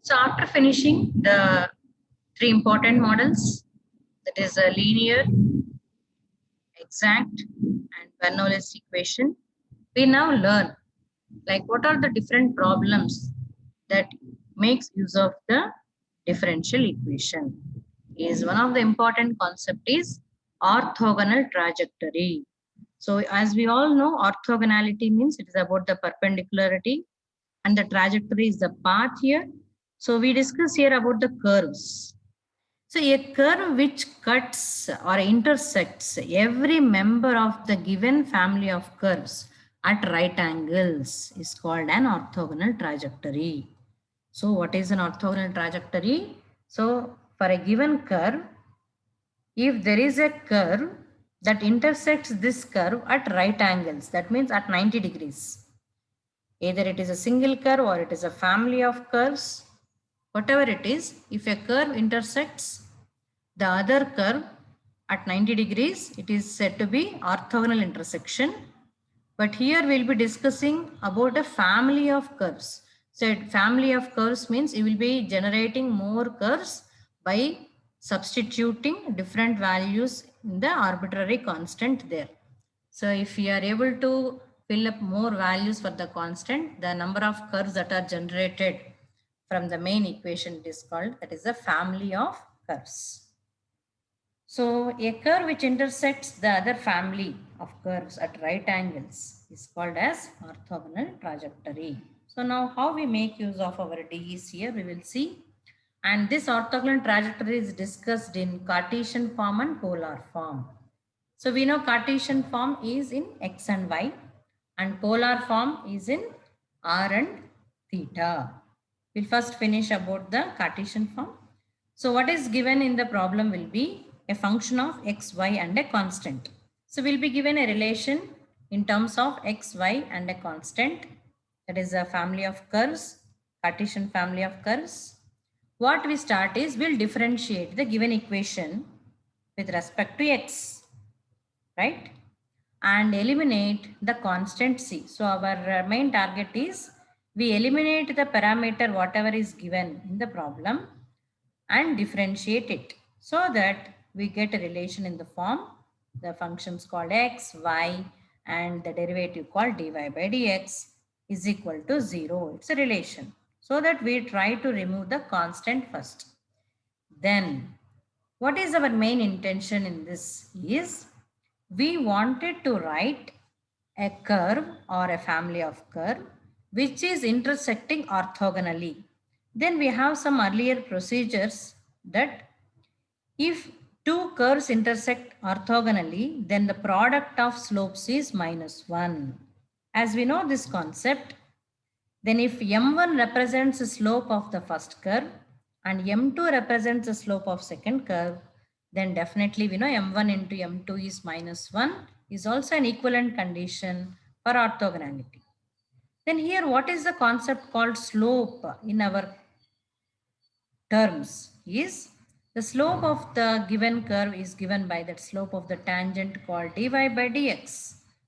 So after finishing the three important models, that is a linear, exact, and Bernoulli's equation, we now learn like what are the different problems that makes use of the differential equation. Is one of the important concept is orthogonal trajectory. So as we all know, orthogonality means it is about the perpendicularity and the trajectory is the path here. So we discuss here about the curves. So a curve which cuts or intersects every member of the given family of curves at right angles is called an orthogonal trajectory. So what is an orthogonal trajectory? So for a given curve, if there is a curve that intersects this curve at right angles, that means at 90 degrees. Either it is a single curve or it is a family of curves, whatever it is, if a curve intersects the other curve at 90 degrees, it is said to be orthogonal intersection. But here we'll be discussing about a family of curves. So family of curves means you will be generating more curves by substituting different values in the arbitrary constant there. So if you are able to fill up more values for the constant, the number of curves that are generated from the main equation is called, that is a family of curves. So a curve which intersects the other family of curves at right angles is called as orthogonal trajectory. So now how we make use of our DEs here, we will see. And this orthogonal trajectory is discussed in Cartesian form and polar form. So we know Cartesian form is in X and Y and polar form is in R and theta. We'll first finish about the Cartesian form. So what is given in the problem will be a function of x, y and a constant. So we'll be given a relation in terms of x, y and a constant. That is a family of curves, Cartesian family of curves. What we start is we'll differentiate the given equation with respect to x, right? And eliminate the constant c. So our main target is we eliminate the parameter whatever is given in the problem and differentiate it so that we get a relation in the form the functions called x, y and the derivative called dy by dx is equal to 0. It's a relation. So that we try to remove the constant first. Then what is our main intention in this is we wanted to write a curve or a family of curve which is intersecting orthogonally. Then we have some earlier procedures that if two curves intersect orthogonally, then the product of slopes is -1. As we know this concept, then if m1 represents the slope of the first curve and m2 represents the slope of second curve, then definitely we know m1 into m2 is -1 is also an equivalent condition for orthogonality. Then here what is the concept called slope in our terms is the slope of the given curve is given by that slope of the tangent called dy by dx.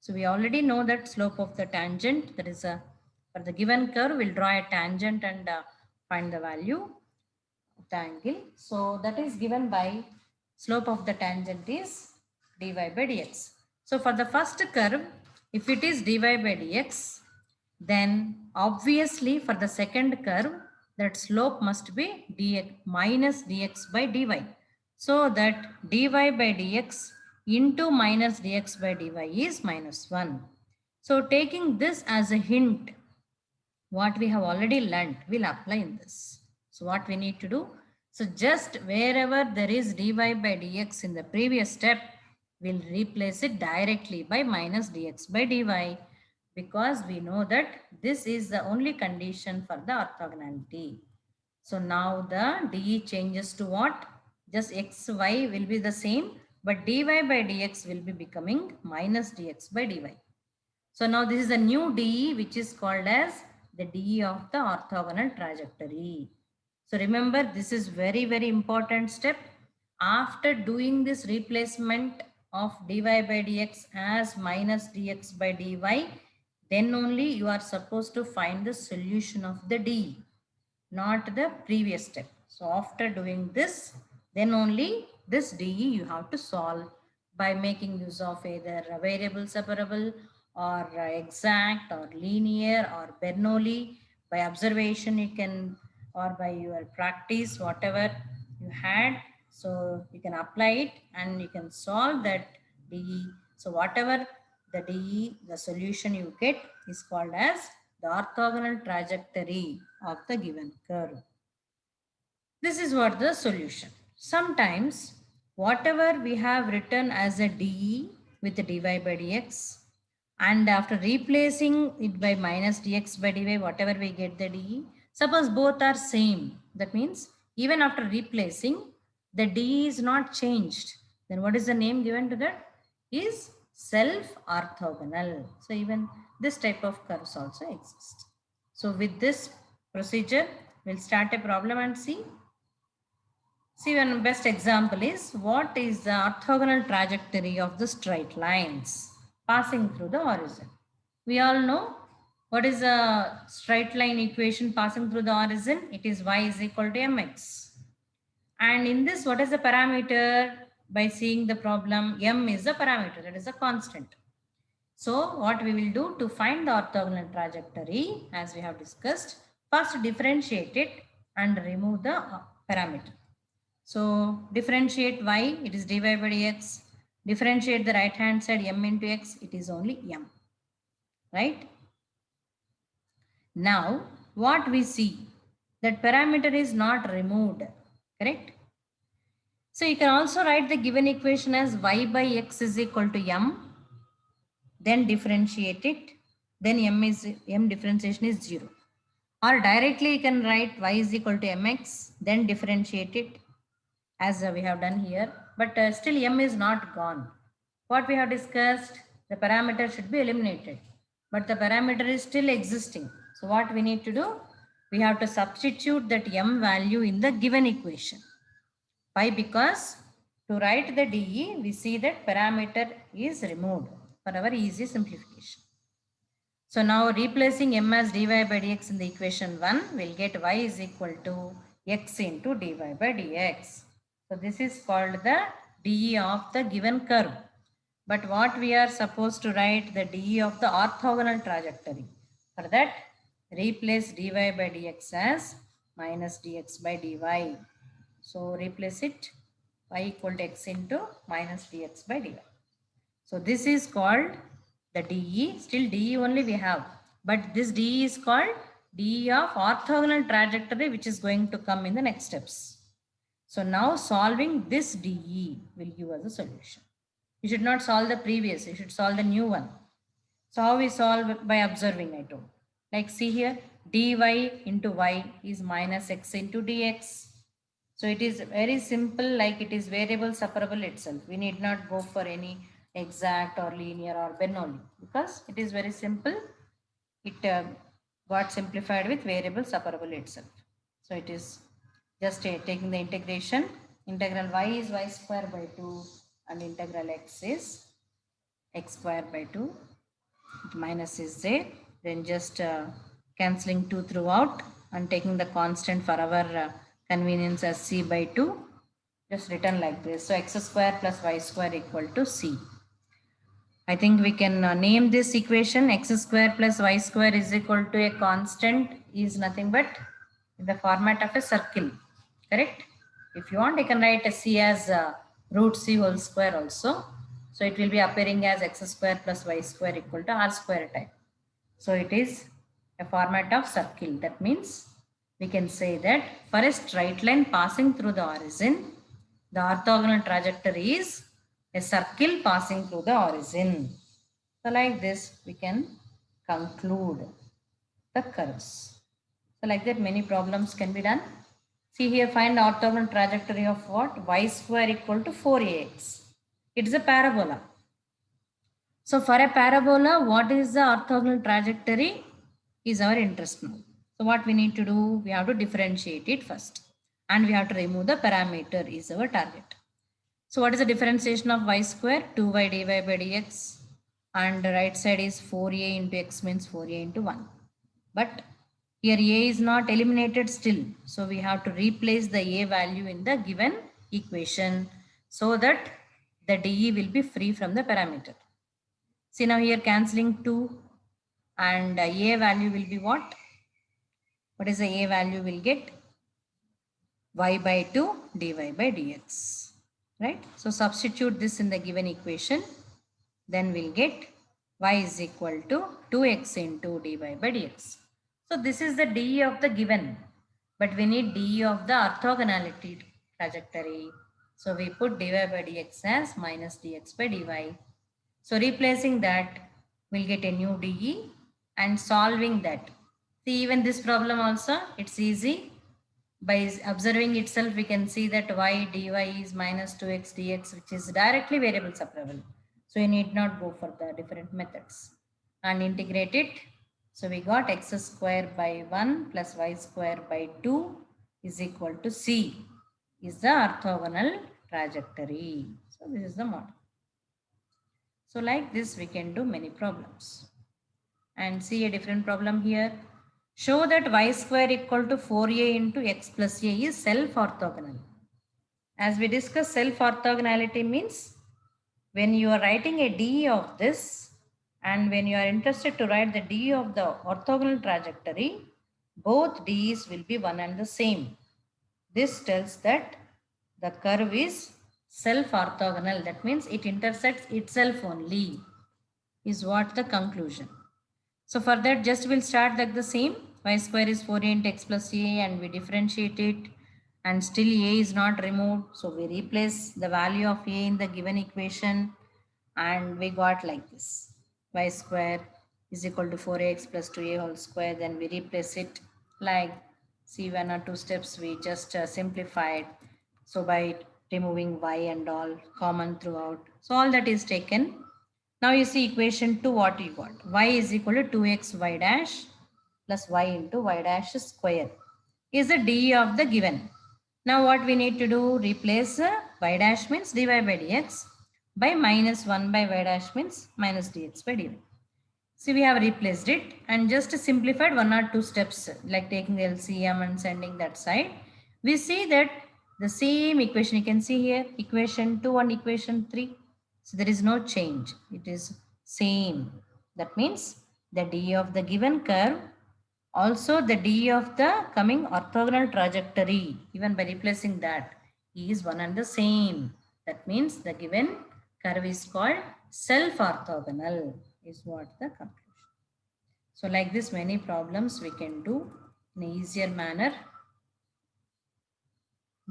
So we already know that slope of the tangent, that is a for the given curve we'll draw a tangent and find the value of the angle. So that is given by slope of the tangent is dy by dx. So for the first curve, if it is dy by dx, then obviously for the second curve, that slope must be dx minus dx by dy. So that dy by dx into minus dx by dy is -1. So taking this as a hint, what we have already learned, we'll apply in this. So what we need to do, so just wherever there is dy by dx in the previous step, we'll replace it directly by minus dx by dy because we know that this is the only condition for the orthogonality. So now the dE changes to what? Just x, y will be the same, but dy by dx will be becoming minus dx by dy. So now this is a new dE which is called as the dE of the orthogonal trajectory. So remember this is very important step. After doing this replacement of dy by dx as minus dx by dy, then only you are supposed to find the solution of the dE. not the previous step. So after doing this, then only this DE you have to solve by making use of either a variable separable or exact or linear or Bernoulli. By observation you can, or by your practice, whatever you had. So you can apply it and you can solve that DE. So whatever the DE, the solution you get is called as the orthogonal trajectory of the given curve. This is what the solution. Sometimes whatever we have written as a dE with the dy by dx, and after replacing it by minus dx by dy, whatever we get the dE, suppose both are same. That means even after replacing, the dE is not changed. Then what is the name given to that? Is self-orthogonal. So even this type of curves also exist. So with this procedure, we'll start a problem and see. See, one best example is what is the orthogonal trajectory of the straight lines passing through the horizon. We all know what is a straight line equation passing through the horizon. It is y is equal to mx. And in this, what is the parameter? By seeing the problem, m is the parameter, that is a constant. So what we will do to find the orthogonal trajectory, as we have discussed, first differentiate it and remove the parameter. So differentiate y, it is dy by dx. Differentiate the right hand side m into x, it is only m. Right? Now what we see, that parameter is not removed. Correct? So you can also write the given equation as y by x is equal to m. Then differentiate it. Then m differentiation is 0. Or directly you can write y is equal to mx. Then differentiate it, as we have done here, but still m is not gone. What we have discussed, the parameter should be eliminated, but the parameter is still existing. So what we need to do, we have to substitute that m value in the given equation. Why? Because to write the dE, we see that parameter is removed for our easy simplification. So now replacing m as dy by dx in the equation 1, we'll get y is equal to x into dy by dx. So this is called the dE of the given curve. But what we are supposed to write, the dE of the orthogonal trajectory. For that, replace dy by dx as minus dx by dy. So replace it, y equal to x into minus dx by dy. So this is called the dE. Still dE only we have, but this dE is called dE of orthogonal trajectory, which is going to come in the next steps. So now solving this dE will give us a solution. You should not solve the previous, you should solve the new one. So how we solve? By observing, I told. Like see here, dy into y is minus x into dx. So it is very simple, like it is variable separable itself. We need not go for any exact or linear or Bernoulli, because it is very simple. It got simplified with variable separable itself. So it is just taking the integration. Integral y is y square by 2 and integral x is x square by 2. Minus is there. Then just cancelling 2 throughout and taking the constant for our convenience as c by 2. Just written like this. So x square plus y square equal to c. I think we can name this equation x square plus y square is equal to a constant is nothing but in the format of a circle. Correct? If you want, you can write a c as root c whole square also. So it will be appearing as x square plus y square equal to r square type. So it is a format of circle. That means we can say that for a straight line passing through the origin, the orthogonal trajectory is a circle passing through the origin. So like this, we can conclude the curves. So like that, many problems can be done. See here, find the orthogonal trajectory of what? Y square equal to 4ax. It is a parabola. So for a parabola, what is the orthogonal trajectory is our interest now. So what we need to do, we have to differentiate it first. And we have to remove the parameter is our target. So what is the differentiation of y square? 2y dy by dx. And the right side is 4a into x means 4a into 1. But Here a is not eliminated still. So we have to replace the a value in the given equation so that the dE will be free from the parameter. See now here cancelling 2 and a value will be what? What is the a value? Will get y by 2 dy by dx. Right? So substitute this in the given equation. Then we'll get y is equal to 2x into dy by dx. So this is the dE of the given. But we need dE of the orthogonality trajectory. So we put dy by dx as minus dx by dy. So replacing that, we'll get a new dE and solving that. See even this problem also, it's easy. By observing itself, we can see that y dy is minus 2x dx, which is directly variable separable. So you need not go for the different methods and integrate it. So we got x square by 1 plus y square by 2 is equal to c is the orthogonal trajectory. So this is the model. So like this we can do many problems. And see a different problem here. Show that y square equal to 4a into x plus a is self-orthogonal. As we discussed, self-orthogonality means when you are writing a dE of this and when you are interested to write the dE of the orthogonal trajectory, both dE's will be one and the same. This tells that the curve is self-orthogonal. That means it intersects itself only is what the conclusion. So for that just we'll start like the same. Y square is 4a into x plus a and we differentiate it and still a is not removed. So we replace the value of a in the given equation and we got like this. Y square is equal to 4ax plus 2a whole square. Then we replace it like see 1 or 2 steps we just simplified. So by removing y and all common throughout. So all that is taken. Now you see equation 2 what you got. Y is equal to 2x y dash plus y into y dash square is the d of the given. Now what we need to do, replace y dash means dy by dx by minus 1 by y dash means minus dx by dy. See we have replaced it and just simplified 1 or 2 steps like taking the LCM and sending that side. We see that the same equation you can see here equation 2 and equation 3. So there is no change. It is same. That means the d of the given curve also the d of the coming orthogonal trajectory even by replacing that is one and the same. That means the given curve is called self-orthogonal is what the conclusion. So like this many problems we can do in an easier manner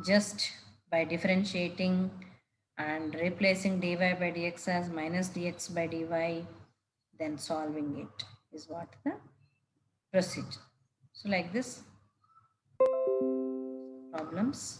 just by differentiating and replacing dy by dx as minus dx by dy then solving it is what the procedure. So like this problems.